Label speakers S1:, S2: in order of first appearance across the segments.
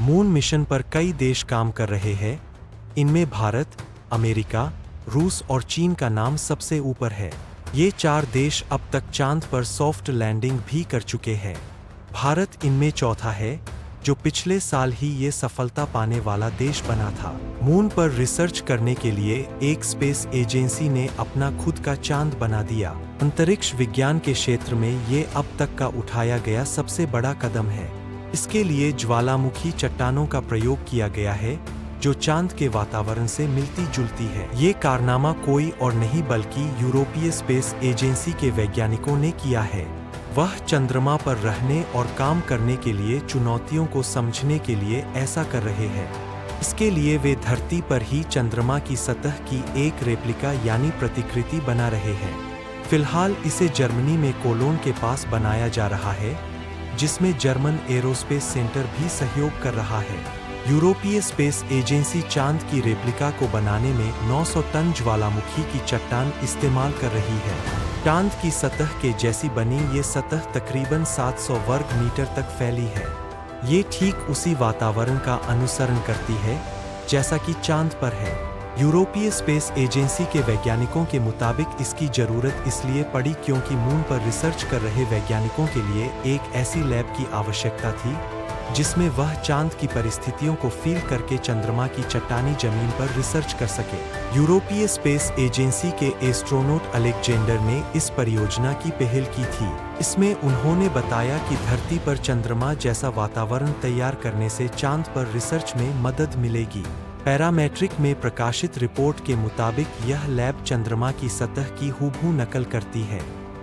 S1: Moon mission पर कई देश काम कर रहे हैं। इनमें भारत, अमेरिका, रूस और चीन का नाम सबसे ऊपर है। ये 4 देश अब तक चांद पर सॉफ्ट लैंडिंग भी कर चुके हैं। भारत इनमें चौथा है, जो पिछले साल ही ये सफलता पाने वाला देश बना था। मून पर रिसर्च करने के लिए एक स्पेस एजेंसी ने अपना खुद का चांद बना दिया। अंतरिक्ष विज्ञान के क्षेत्र में ये अब तक का उठाया गया सबसे बड़ा कदम है। इसके लिए ज्वालामुखी चट्टानों का प्रयोग किया गया है, जो चांद के वातावरण से मिलती जुलती है। ये कारनामा कोई और नहीं बल्कि यूरोपीय स्पेस एजेंसी के वैज्ञानिकों ने किया है। वह चंद्रमा पर रहने और काम करने के लिए चुनौतियों को समझने के लिए ऐसा कर रहे हैं। इसके लिए वे धरती पर ही चंद्रमा की सतह की एक रेप्लिका यानी प्रतिकृति बना रहे हैं। फिलहाल इसे जर्मनी में कोलोन के पास बनाया जा रहा है, जिसमें जर्मन एरोस्पेस सेंटर भी सहयोग कर रहा है। यूरोपीय स्पेस एजेंसी चांद की रेप्लिका को बनाने में 900 टन ज्वालामुखी की चट्टान इस्तेमाल कर रही है। चांद की सतह के जैसी बनी ये सतह तकरीबन 700 वर्ग मीटर तक फैली है। ये ठीक उसी वातावरण का अनुसरण करती है जैसा कि चांद पर है। यूरोपीय स्पेस एजेंसी के वैज्ञानिकों के मुताबिक इसकी जरूरत इसलिए पड़ी क्योंकि मून पर रिसर्च कर रहे वैज्ञानिकों के लिए एक ऐसी लैब की आवश्यकता थी जिसमें वह चांद की परिस्थितियों को फील करके चंद्रमा की चट्टानी जमीन पर रिसर्च कर सके। यूरोपीय स्पेस एजेंसी के एस्ट्रोनॉट अलेक्जेंडर ने इस परियोजना की पहल की थी। इसमें उन्होंने बताया कि धरती पर चंद्रमा जैसा वातावरण तैयार करने से चांद पर रिसर्च में मदद मिलेगी। पैरामेट्रिक में प्रकाशित रिपोर्ट के मुताबिक यह लैब चंद्रमा की सतह की हूबहू नकल करती है।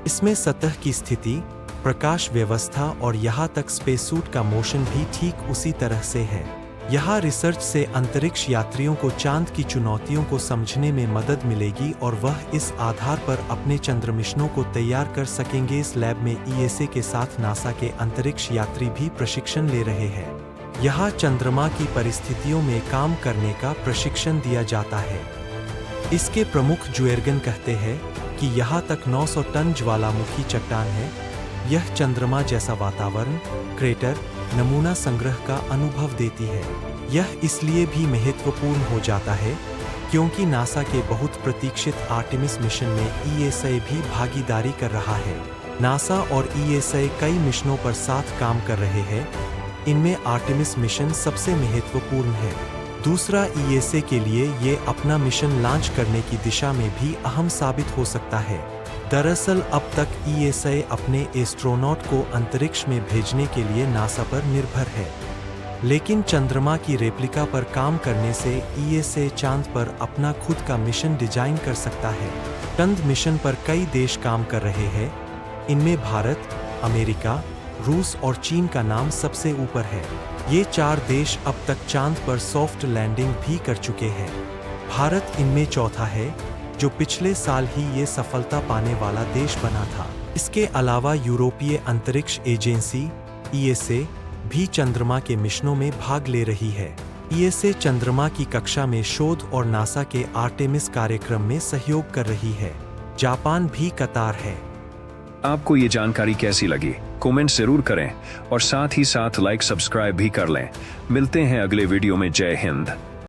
S1: इसमें सतह की स्थिति, प्रकाश व्यवस्था और यहाँ तक स्पेससूट का मोशन भी ठीक उसी तरह से है। यहाँ रिसर्च से अंतरिक्ष यात्रियों को चांद की चुनौतियों को समझने में मदद मिलेगी और वह इस आधार पर अपने चंद्र मिशनों को तैयार कर सकेंगे। इस लैब में ईएसए के साथ नासा के अंतरिक्ष यात्री भी प्रशिक्षण ले रहे हैं। यहाँ चंद्रमा की परिस्थितियों में काम करने का प्रशिक्षण दिया जाता है। इसके प्रमुख जुएर्गन कहते हैं कि यहाँ तक 900 टन ज्वालामुखी चट्टान है। यह चंद्रमा जैसा वातावरण, क्रेटर, नमूना संग्रह का अनुभव देती है। यह इसलिए भी महत्वपूर्ण हो जाता है क्योंकि नासा के बहुत प्रतीक्षित आर्टेमिस मिशन में ईएसए भी भागीदारी कर रहा है। नासा और ईएसए कई मिशनों पर साथ काम कर रहे हैं। इनमें आर्टेमिस मिशन सबसे महत्वपूर्ण है। दूसरा, ईएसए के लिए ये अपना मिशन लॉन्च करने की दिशा में भी अहम साबित हो सकता है। दरअसल अब तक ईएसए अपने एस्ट्रोनॉट को अंतरिक्ष में भेजने के लिए नासा पर निर्भर है, लेकिन चंद्रमा की रेप्लिका पर काम करने से ईएसए चांद पर अपना खुद का मिशन डिजाइन कर सकता है। चंद मिशन पर कई देश काम कर रहे हैं। इनमें भारत, अमेरिका, रूस और चीन का नाम सबसे ऊपर है। ये 4 देश अब तक चांद पर सॉफ्ट लैंडिंग भी कर चुके हैं। भारत इनमें चौथा है, जो पिछले साल ही ये सफलता पाने वाला देश बना था। इसके अलावा यूरोपीय अंतरिक्ष एजेंसी ईएसए भी चंद्रमा के मिशनों में भाग ले रही है। ईएसए चंद्रमा की कक्षा में शोध और नासा के आर्टेमिस कार्यक्रम में सहयोग कर रही है। जापान भी कतार है।
S2: आपको ये जानकारी कैसी लगी? कमेंट जरूर करें और साथ ही साथ लाइक सब्सक्राइब भी कर लें। मिलते हैं अगले वीडियो में। जय हिंद।